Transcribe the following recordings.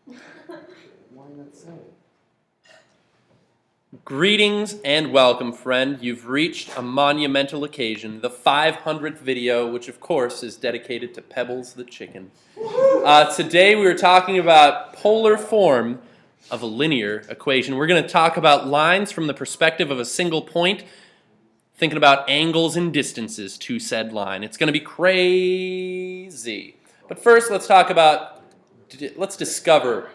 Why not say? Greetings and welcome, friend. You've reached a monumental occasion, the 500th video, which of course is dedicated to Pebbles the chicken. Today we were talking about polar form of a linear equation. We're going to talk about lines from the perspective of a single point, thinking about angles and distances to said line. It's going to be crazy. But first, let's discover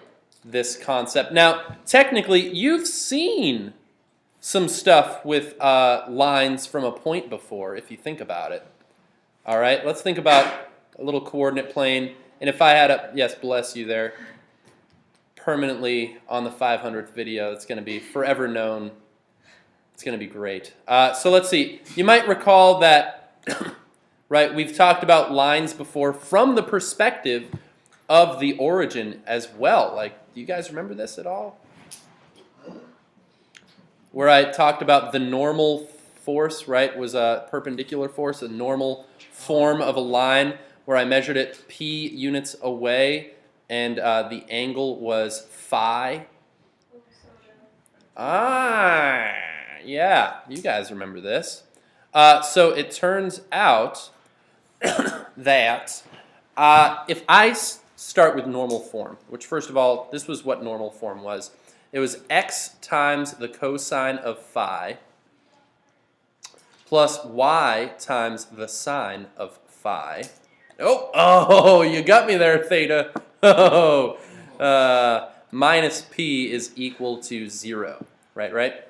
this concept. Now, technically, you've seen some stuff with lines from a point before, if you think about it. All right, let's think about a little coordinate plane. And if I had a, yes, bless you there, permanently on the 500th video, it's going to be forever known. It's going to be great. So let's see. You might recall that, right, we've talked about lines before from the perspective of the origin as well. Like, do you guys remember this at all? Where I talked about the normal force, right, was a perpendicular force, a normal form of a line where I measured it p units away, and the angle was phi. Yeah, you guys remember this. So it turns out that if I start with normal form, which first of all, this was what normal form was. It was x times the cosine of phi plus y times the sine of phi. Oh, you got me there, theta. Oh, minus p is equal to 0, right?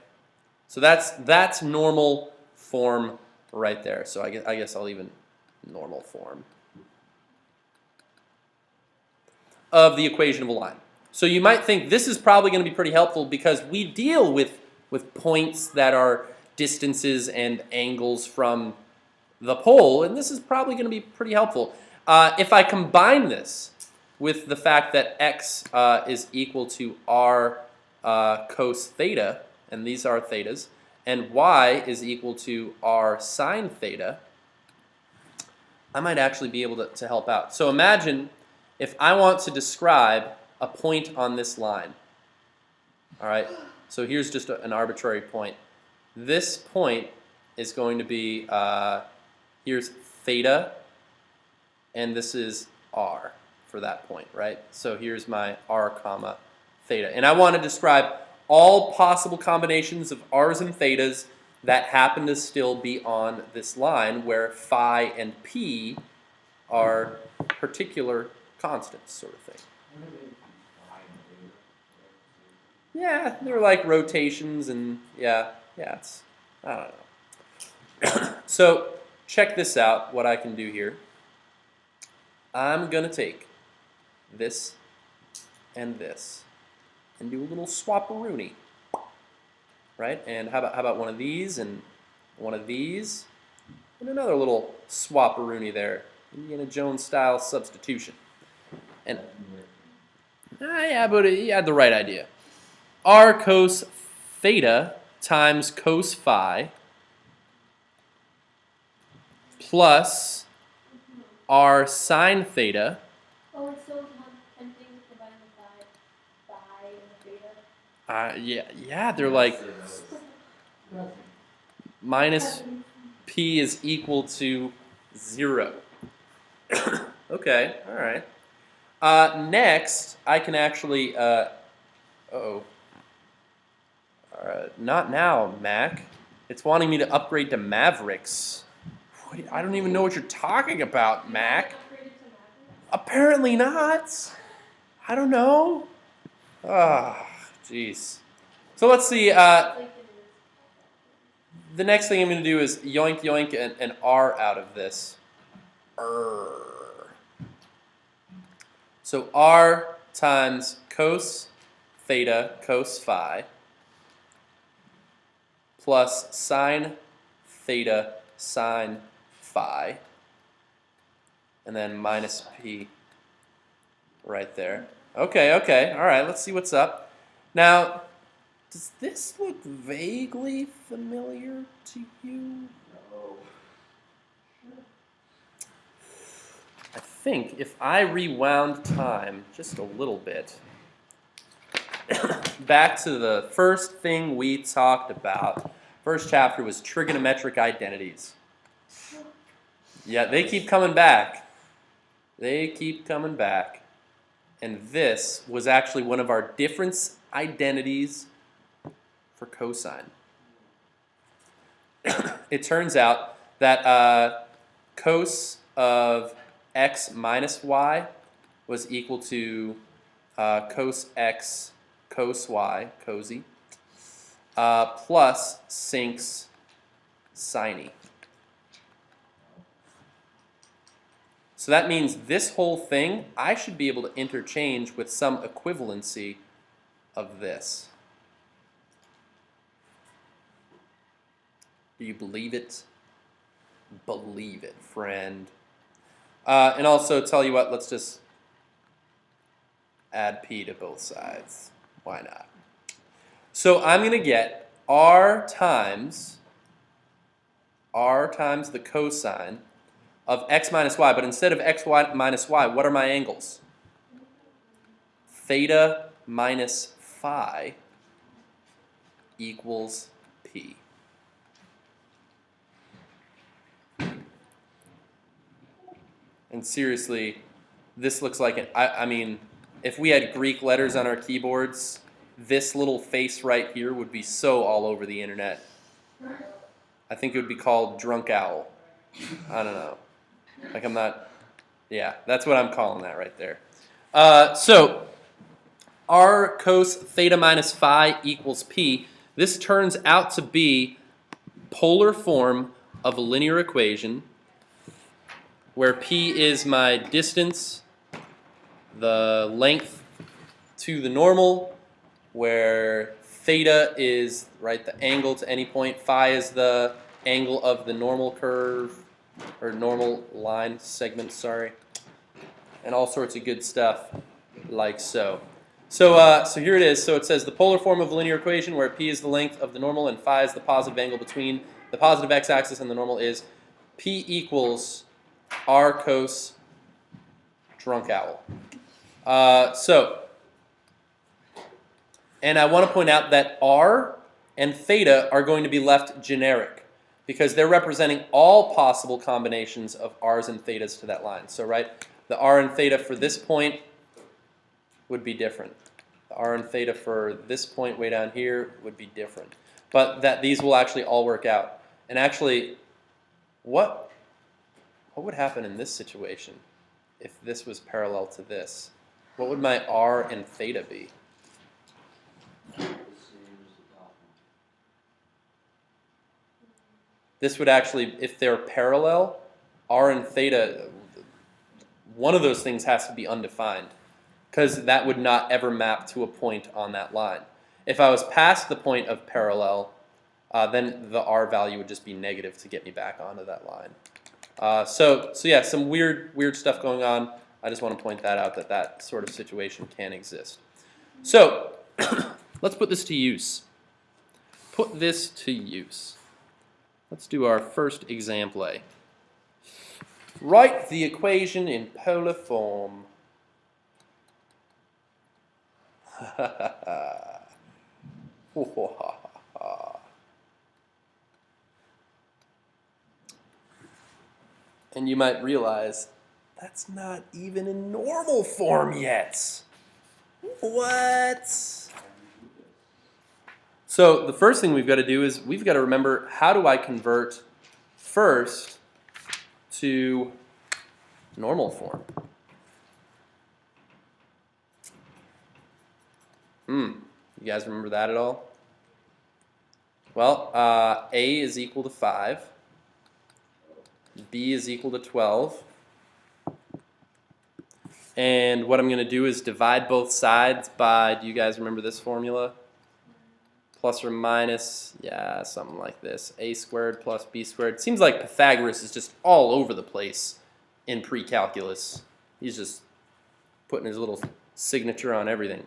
So that's normal form right there. So I guess I'll even normal form of the equation of a line. So you might think this is probably going to be pretty helpful because we deal with points that are distances and angles from the pole, and this is probably going to be pretty helpful. If I combine this with the fact that x is equal to r cos theta, and these are thetas, and y is equal to r sine theta, I might actually be able to help out. So imagine if I want to describe a point on this line. All right, so here's just an arbitrary point. This point is going to be, here's theta, and this is r for that point, right? So here's my r comma theta. And I want to describe all possible combinations of r's and thetas that happen to still be on this line where phi and p are particular constants, sort of thing. Yeah, they're like rotations and yeah, it's, I don't know. So check this out, what I can do here. I'm going to take this and this and do a little swap-a-rooney, right? And how about one of these and one of these and another little swap-a-rooney there, Indiana Jones style substitution. And yeah, but you had the right idea. R cos theta times cos phi plus r sine theta. Oh, it's so tempting to combine the phi and the theta. Yeah, they're like minus p is equal to 0. Okay, all right. Next, I can actually, not now, Mac. It's wanting me to upgrade to Mavericks. I don't even know what you're talking about, Mac. Apparently not. I don't know. Jeez. So let's see. The next thing I'm going to do is yoink yoink an R out of this. So R times cos theta cos phi plus sine theta sine phi, and then minus p right there. Okay, all right, let's see what's up. Now, does this look vaguely familiar to you? I think if I rewound time just a little bit, back to the first thing we talked about. First chapter was trigonometric identities. Yeah, they keep coming back. They keep coming back. And this was actually one of our difference identities for cosine. It turns out that cos of x minus y was equal to cos x cos y, cosy, plus sinx sine. So that means this whole thing, I should be able to interchange with some equivalency of this. Do you believe it? Believe it, friend. And also, tell you what, let's just add p to both sides. Why not? So I'm going to get r times the cosine of x minus y, but instead of x minus y, what are my angles? Theta minus phi equals p. And seriously, this looks like it. I mean, if we had Greek letters on our keyboards, this little face right here would be so all over the internet. I think it would be called drunk owl. I don't know. Like I'm not, yeah, that's what I'm calling that right there. So r cos theta minus phi equals p. This turns out to be polar form of a linear equation where p is my distance, the length to the normal, where theta is, right, the angle to any point, phi is the angle of the normal curve, or normal line segment, sorry, and all sorts of good stuff like so. So here it is. So it says the polar form of a linear equation where p is the length of the normal and phi is the positive angle between the positive x-axis and the normal is p equals r cos drunk owl. And I want to point out that r and theta are going to be left generic because they're representing all possible combinations of r's and thetas to that line. So, right, the r and theta for this point would be different. The r and theta for this point way down here would be different. But that these will actually all work out. And actually, what would happen in this situation if this was parallel to this? What would my r and theta be? This would actually, if they're parallel, r and theta, one of those things has to be undefined because that would not ever map to a point on that line. If I was past the point of parallel, then the r value would just be negative to get me back onto that line. So yeah, some weird stuff going on. I just want to point that out, that sort of situation can exist. So let's put this to use. Put this to use. Let's do our first example. Write the equation in polar form. And you might realize that's not even in normal form yet. What? So the first thing we've got to do is we've got to remember, how do I convert first to normal form? You guys remember that at all? Well, A is equal to 5. B is equal to 12. And what I'm going to do is divide both sides by, do you guys remember this formula? Plus or minus, yeah, something like this. A squared plus B squared. Seems like Pythagoras is just all over the place in pre-calculus. He's just putting his little signature on everything.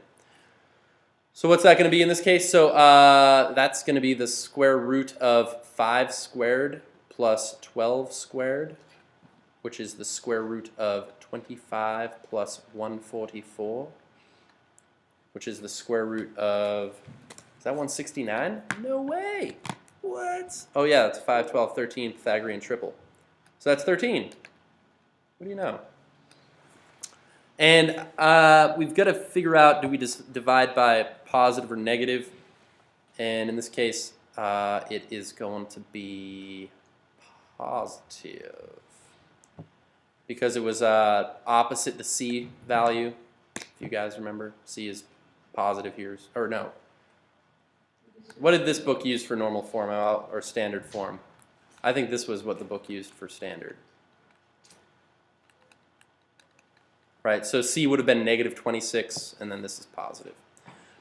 So what's that going to be in this case? So that's going to be the square root of 5 squared plus 12 squared, which is the square root of 25 plus 144. which is the square root of, is that 169? No way. What? Oh yeah, it's 5, 12, 13 Pythagorean triple. So that's 13. What do you know? And we've got to figure out, do we just divide by positive or negative? And in this case, it is going to be positive, because it was opposite the C value. If you guys remember, C is positive here, or no. What did this book use for normal form or standard form? I think this was what the book used for standard. Right, so C would have been negative 26, and then this is positive.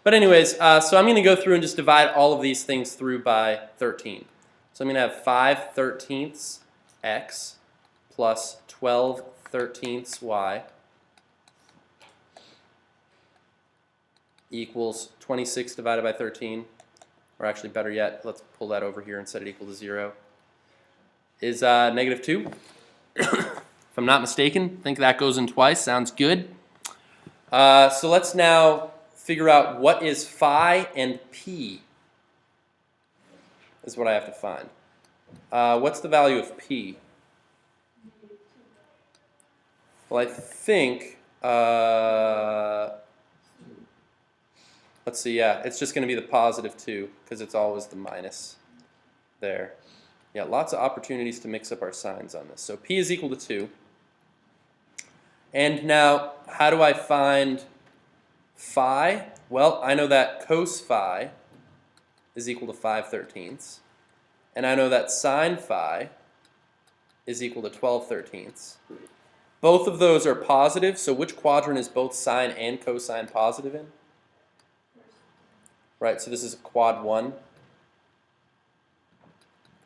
But anyways, so I'm going to go through and just divide all of these things through by 13. So I'm going to have 5 thirteenths x plus 12 thirteenths y equals 26 divided by 13. Or actually, better yet, let's pull that over here and set it equal to 0. Is negative 2. If I'm not mistaken, I think that goes in twice. Sounds good. So let's now figure out what is phi and p is what I have to find. What's the value of p? Well, I think, let's see, yeah, it's just going to be the positive 2 because it's always the minus there. Yeah, lots of opportunities to mix up our signs on this. So p is equal to 2. And now, how do I find phi? Well, I know that cos phi is equal to 5 thirteenths. And I know that sine phi is equal to 12 thirteenths. Both of those are positive, so which quadrant is both sine and cosine positive in? Right, so this is quad 1.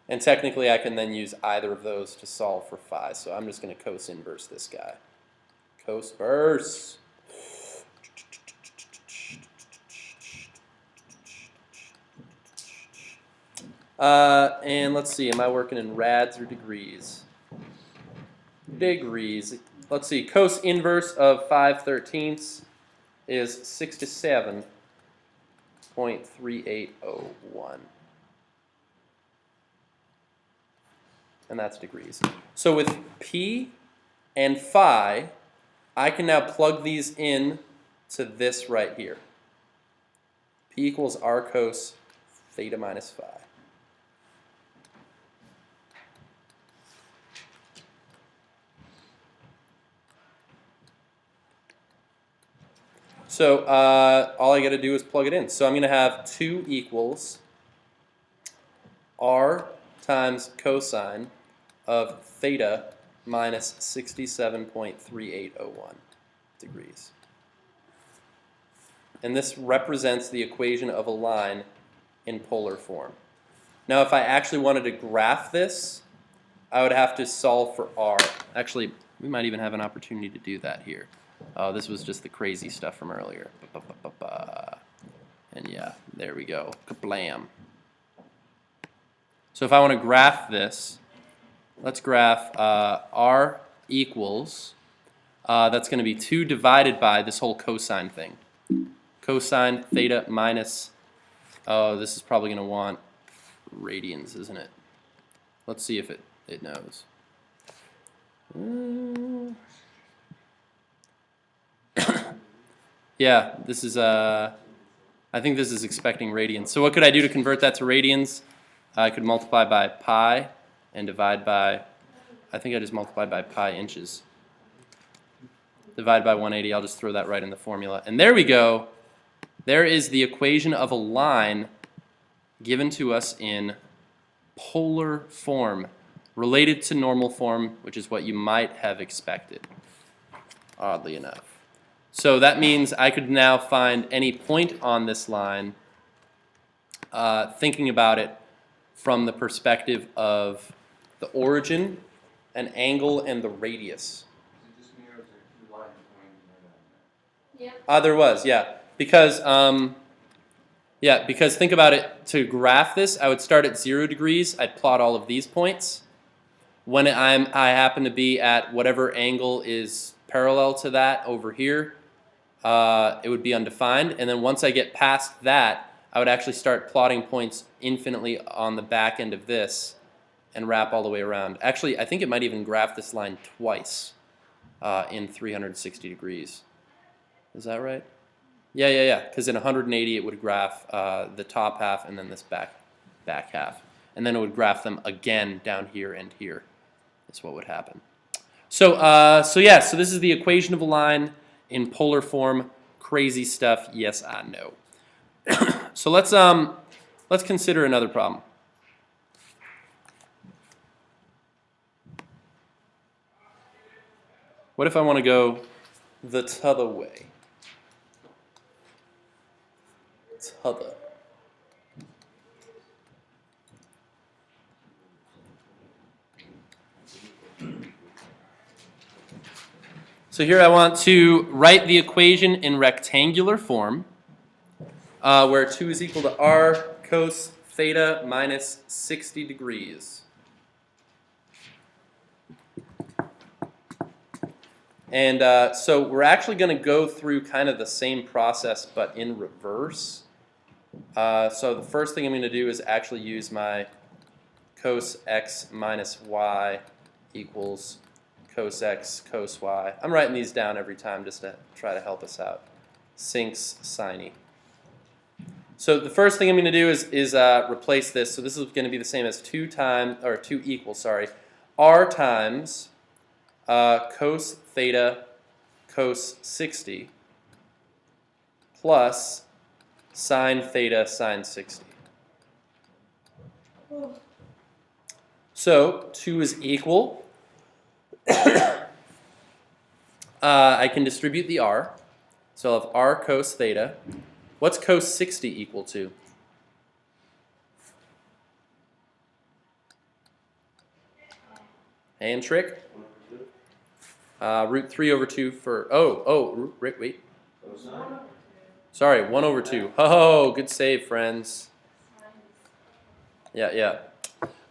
And technically I can then use either of those to solve for phi, so I'm just going to cos inverse this guy. Cos verse. And let's see, am I working in rads or degrees? Degrees. Let's see, cos inverse of 5 thirteenths is 67.3801. And that's degrees. So with p and phi, I can now plug these in to this right here. P equals r cos theta minus phi. So all I got to do is plug it in. So I'm going to have 2 equals r times cosine of theta minus 67.3801 degrees. And this represents the equation of a line in polar form. Now if I actually wanted to graph this, I would have to solve for r. Actually, we might even have an opportunity to do that here. Oh, this was just the crazy stuff from earlier. And yeah, there we go. Kablam. So if I want to graph this, let's graph r equals, that's going to be 2 divided by this whole cosine thing. Cosine theta minus, oh, this is probably going to want radians, isn't it? Let's see if it knows. Yeah, this is, I think this is expecting radians. So what could I do to convert that to radians? I could multiply by pi and divide by, I think I just multiplied by pi inches. Divide by 180, I'll just throw that right in the formula. And there we go. There is the equation of a line given to us in polar form, related to normal form, which is what you might have expected, oddly enough. So that means I could now find any point on this line, thinking about it from the perspective of the origin, an angle, and the radius. Yeah. There was, yeah. Because think about it, to graph this, I would start at 0 degrees, I'd plot all of these points. When I happen to be at whatever angle is parallel to that over here, it would be undefined. And then once I get past that, I would actually start plotting points infinitely on the back end of this and wrap all the way around. Actually, I think it might even graph this line twice in 360 degrees. Is that right? Yeah. Because in 180 it would graph the top half and then this back half. And then it would graph them again down here and here. That's what would happen. So this is the equation of a line in polar form. Crazy stuff. Yes, I know. So let's consider another problem. What if I want to go the t'other way? T'other. So here I want to write the equation in rectangular form, where 2 is equal to r cos theta minus 60 degrees. And so we're actually going to go through kind of the same process, but in reverse. So the first thing I'm going to do is actually use my cos x minus y equals cos x cos y. I'm writing these down every time just to try to help us out. Sinks sine. So the first thing I'm going to do is replace this. So this is going to be the same as 2 equals r times cos theta cos 60 plus sine theta sine 60. So 2 is equal. I can distribute the r. So I'll have r cos theta. What's cos 60 equal to? Hand trick? Root 3 over 2 for, wait. Sorry, 1 over 2. Oh, good save, friends. Yeah.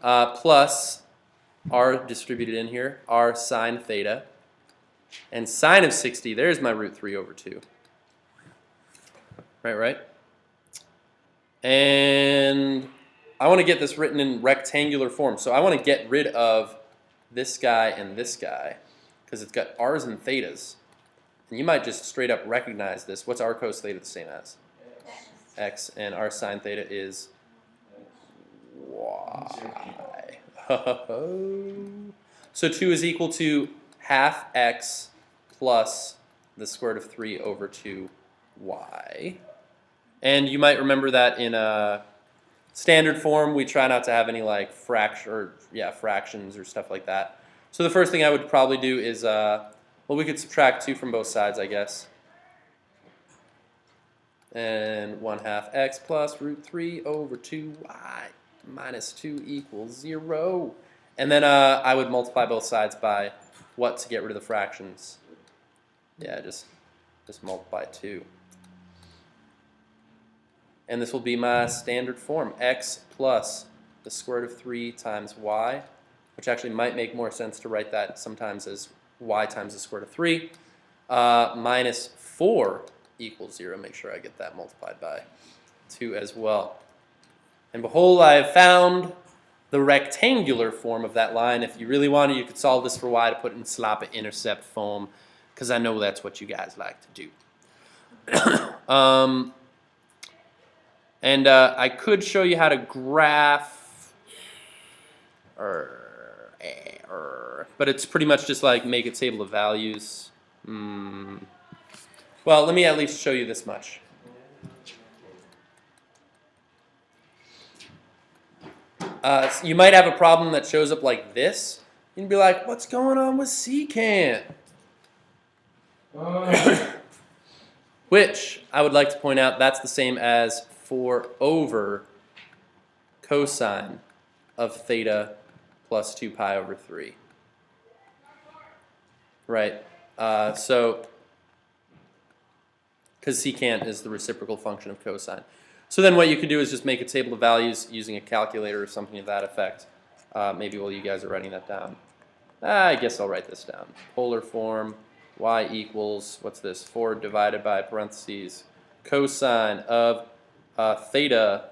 Plus r distributed in here, r sine theta. And sine of 60, there's my root 3 over 2. Right? And I want to get this written in rectangular form. So I want to get rid of this guy and this guy because it's got r's and thetas. And you might just straight up recognize this. What's r cos theta the same as? X. And r sine theta is y. So 2 is equal to half x plus the square root of 3 over 2y. And you might remember that in a standard form, we try not to have any like fractions or stuff like that. So the first thing I would probably do is, we could subtract 2 from both sides, I guess. And 1/2 x plus root 3 over 2y minus 2 equals 0. And then I would multiply both sides by what to get rid of the fractions? Yeah, just multiply 2. And this will be my standard form, x plus the square root of 3 times y, which actually might make more sense to write that sometimes as y times the square root of 3, minus 4 equals 0. Make sure I get that multiplied by 2 as well. And behold, I have found the rectangular form of that line. If you really wanted, you could solve this for y to put it in sloppy intercept form, because I know that's what you guys like to do. And I could show you how to graph, but it's pretty much just like make a table of values. Well, let me at least show you this much. You might have a problem that shows up like this. You'd be like, what's going on with secant? Which, I would like to point out, that's the same as 4 over cosine of theta plus 2 pi over 3. Right? So, because secant is the reciprocal function of cosine. So then what you could do is just make a table of values using a calculator or something to that effect. Maybe while you guys are writing that down. I guess I'll write this down. Polar form y equals, what's this, 4 divided by parentheses, cosine of theta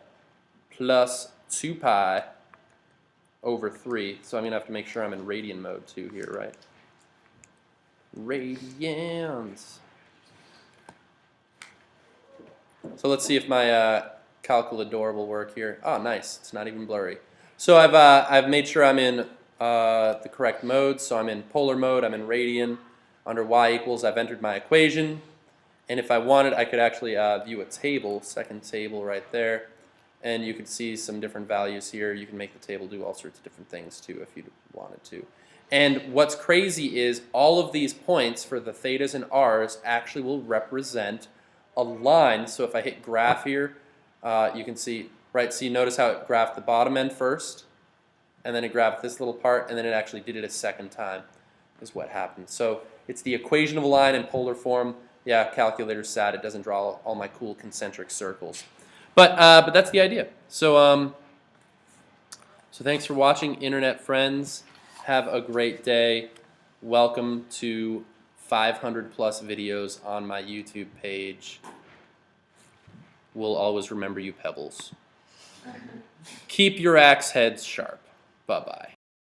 plus 2 pi over 3. So I'm going to have to make sure I'm in radian mode too here, right? Radians. So let's see if my calculador will work here. Oh, nice. It's not even blurry. So I've made sure I'm in the correct mode. So I'm in polar mode. I'm in radian. Under y equals, I've entered my equation. And if I wanted, I could actually view a table, second table right there. And you could see some different values here. You can make the table do all sorts of different things too if you wanted to. And what's crazy is all of these points for the thetas and r's actually will represent a line. So if I hit graph here, you can see, right, so you notice how it graphed the bottom end first, and then it graphed this little part, and then it actually did it a second time is what happened. So it's the equation of a line in polar form. Yeah, calculator's sad, it doesn't draw all my cool concentric circles. But that's the idea. So thanks for watching, internet friends. Have a great day. Welcome to 500 plus videos on my YouTube page. We'll always remember you, Pebbles. Keep your axe heads sharp. Bye-bye.